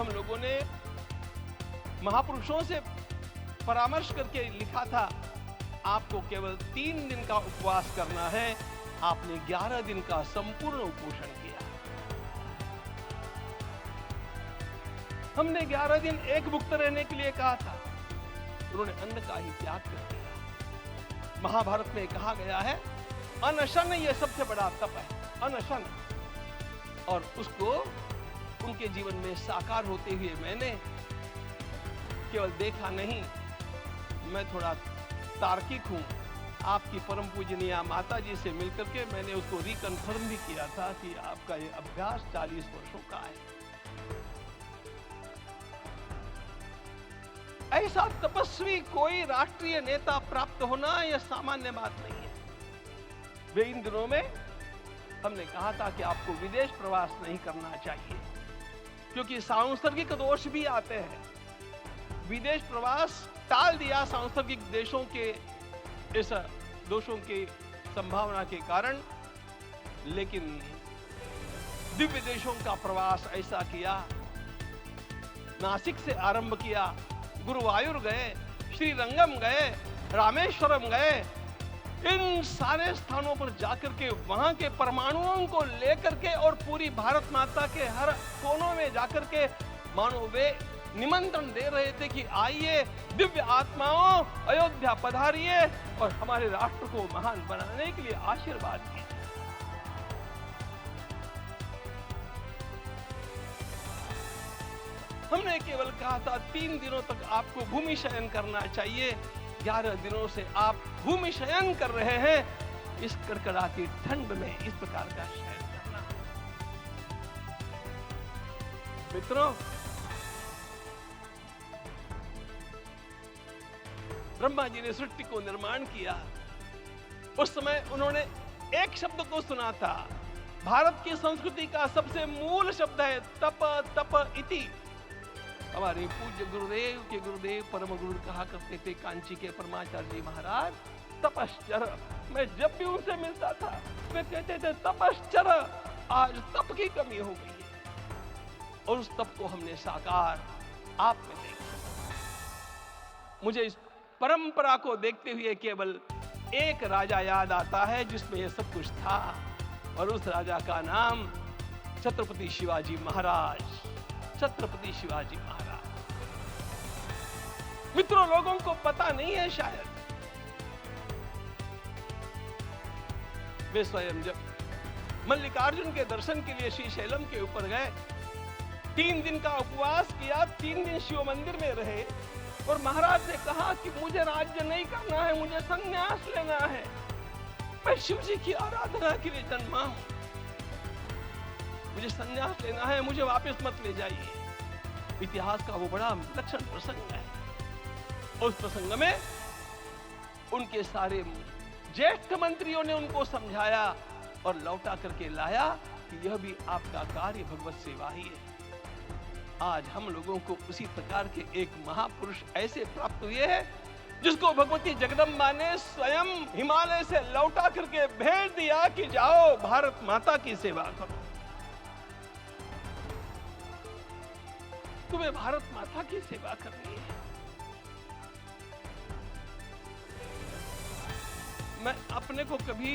हम लोगों ने महापुरुषों से परामर्श करके लिखा था, आपको केवल 3 दिन का उपवास करना है। आपने 11 दिन का संपूर्ण उपोषण किया। हमने 11 दिन एक भुक्त रहने के लिए कहा था, उन्होंने अन्न का ही त्याग कर दिया। महाभारत में कहा गया है, अनशन यह सबसे बड़ा तप है, अनशन। और उसको उनके जीवन में साकार होते हुए मैंने केवल देखा नहीं, मैं थोड़ा तार्किक हूं। आपकी परम पूजनीय माता जी से मिलकर के मैंने उसको रिकन्फर्म भी किया था कि आपका ये अभ्यास 40 वर्षों का है। ऐसा तपस्वी कोई राष्ट्रीय नेता प्राप्त होना यह सामान्य बात नहीं है। वे इन दिनों में हमने कहा था कि आपको विदेश प्रवास नहीं करना चाहिए, क्योंकि सांसर्गिक दोष भी आते हैं। विदेश प्रवास टाल दिया सांसर्गिक देशों के इस दोषों की संभावना के कारण, लेकिन दिव्य देशों का प्रवास ऐसा किया। नासिक से आरंभ किया, गुरुवायूर गए, श्रीरंगम गए, रामेश्वरम गए। इन सारे स्थानों पर जाकर के वहां के परमाणुओं को लेकर के और पूरी भारत माता के हर कोनों में जाकर के मानो वे निमंत्रण दे रहे थे कि आइए दिव्य आत्माओं, अयोध्या पधारिए और हमारे राष्ट्र को महान बनाने के लिए आशीर्वाद दिए। हमने केवल कहा था 3 दिनों तक आपको भूमि शयन करना चाहिए। 11 दिनों से आप भूमि शयन कर रहे हैं। इस कड़कड़ाती ठंड में इस प्रकार का शयन करना। मित्रों, ब्रह्मा जी ने सृष्टि को निर्माण किया। उस समय उन्होंने एक शब्द को सुना था। भारत की संस्कृति का सबसे मूल शब्द है तप तप इति। हमारे पूज्य गुरुदेव के गुरुदेव परम गुरु कहा करते थे, कांची के परमाचार्य जी महाराज, तपश्चर। मैं जब भी उनसे मिलता था वे कहते थे तपश्चर। आज तप की कमी हो गई है और उस तप को हमने साकार आप में देखा। मुझे इस परंपरा को देखते हुए केवल एक राजा याद आता है जिसमें यह सब कुछ था, और उस राजा का नाम छत्रपति शिवाजी महाराज। छत्रपति शिवाजी महाराज। मित्रों, लोगों को पता नहीं है शायद, वे स्वयं जब मल्लिकार्जुन के दर्शन के लिए श्रीशैलम के ऊपर गए, 3 दिन का उपवास किया, 3 दिन शिव मंदिर में रहे और महाराज ने कहा कि मुझे राज्य नहीं करना है, मुझे संन्यास लेना है। मैं शिव जी की आराधना के लिए जन्मा हूं, मुझे संन्यास लेना है, मुझे वापस मत ले जाइए। इतिहास का वो बड़ा विलक्षण प्रसंग है। उस प्रसंग में उनके सारे ज्येष्ठ मंत्रियों ने उनको समझाया और लौटा करके लाया कि यह भी आपका कार्य भगवत सेवा ही है। आज हम लोगों को उसी प्रकार के एक महापुरुष ऐसे प्राप्त हुए हैं जिसको भगवती जगदम्बा ने स्वयं हिमालय से लौटा करके भेज दिया कि जाओ भारत माता की सेवा करो। तुम्हें भारत माता की सेवा करनी है। मैं अपने को कभी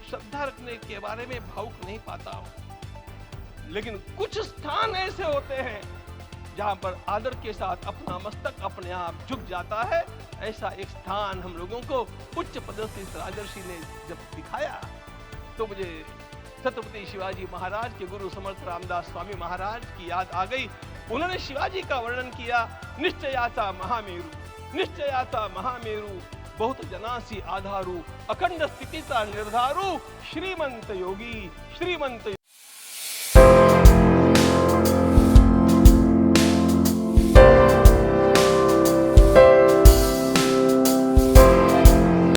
श्रद्धा रखने के बारे में भावुक नहीं पाता हूं, लेकिन कुछ स्थान ऐसे होते हैं जहां पर आदर के साथ अपना मस्तक अपने आप झुक जाता है। ऐसा एक स्थान हम लोगों को उच्च पदस्थ राजर्षि ने जब दिखाया तो मुझे छत्रपति शिवाजी महाराज के गुरु समर्थ रामदास स्वामी महाराज की याद आ गई। उन्होंने शिवाजी का वर्णन किया, निश्चयाचा महामेरु, निश्चयाचा महामेरु, बहुत जनासी आधारू, अखंड स्थितिता निर्धारू, श्रीमंत योगी, श्रीमंत